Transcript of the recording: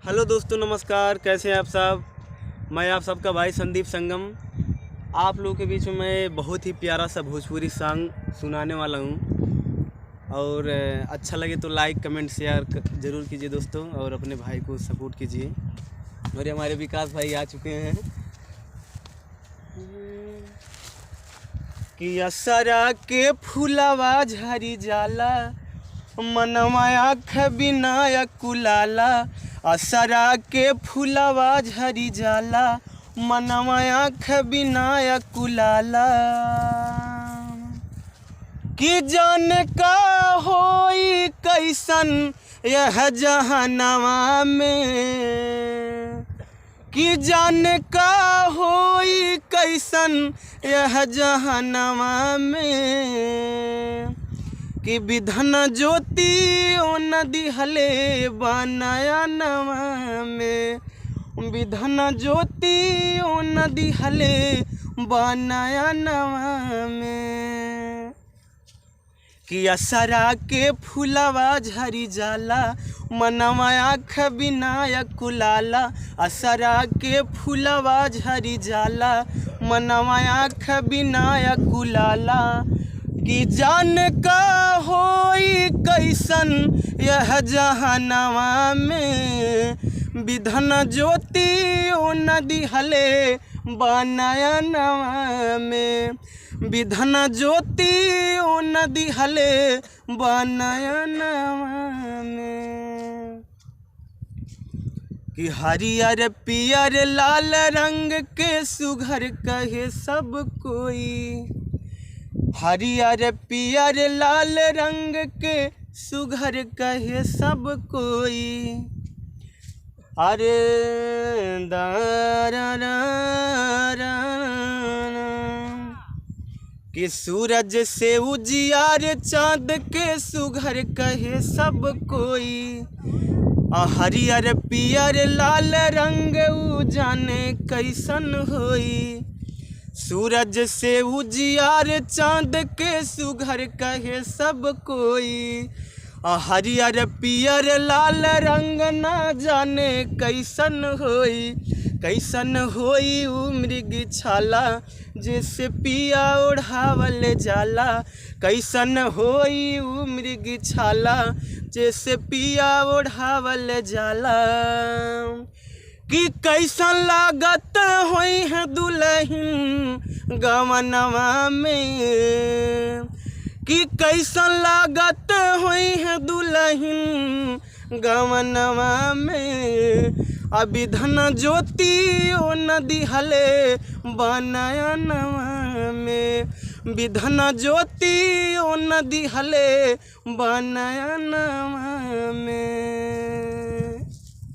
Hello दोस्तों, नमस्कार। कैसे हैं आप सब। मैं आप सबका भाई संदीप संगम आप लोगों के बीच में मैं बहुत ही प्यारा सा भोजपुरी सॉन्ग सुनाने वाला हूँ। और अच्छा लगे तो लाइक कमेंट शेयर ज़रूर कीजिए दोस्तों, और अपने भाई को सपोर्ट कीजिए। और ये हमारे विकास भाई आ चुके हैं। कि असरा के फूलवा झरी जाला, मनवा आँख बिना कुलाला। असरा के फूलवा झरी जाला, मनवा आँख बिना कुलाला। कि जान का होई कैसन यह जहनवा में, कि जान का होई कैसन यह जहनवा में। कि विधन ज्योति ओ नदी हले बनाया नवा में, विधन ज्योति ओ नदी हले बनाया नवा में। कि असरा के फूलवा झरी जाला, मनवा आँख बिना कुलाला। असरा के फूलवा झरी जाला, मनवा आँख बिना कुलाला। कि जान का होई कैसन यह जहनवा में, विधन ज्योति ओ नदी हले बनाया नवा में, विधन ज्योति ओ नदी हले बनाया नवा में। कि हरियर पियर लाल रंग के सुघर कहे सब कोई, हरियर पियर लाल रंग के सुघर कहे सब कोई। अरे कि सूरज से उजियार चाँद के सुघर कहे सब कोई। हरियर पियर लाल रंग उ जाने कैसन होई। सूरज से उजियार चाँद के सुघर कहे सब कोई। हरियर पियर लाल रंग ना जाने कैसन होई, कैसन होई उ मृग छाला जैसे पिया ओढ़ावल जाला। कैसन होई उ मृग छाला जैसे पिया ओढ़ावल जाला। कि कैसन लागत होई है दुल्हन गवनवा में, कि कैसन लागत होई है दुल्हन गवनवा में। विधन ज्योति ओ नदी हले बनाया नवा में, विधन ज्योति ओ नदी हले बनाया नवा में।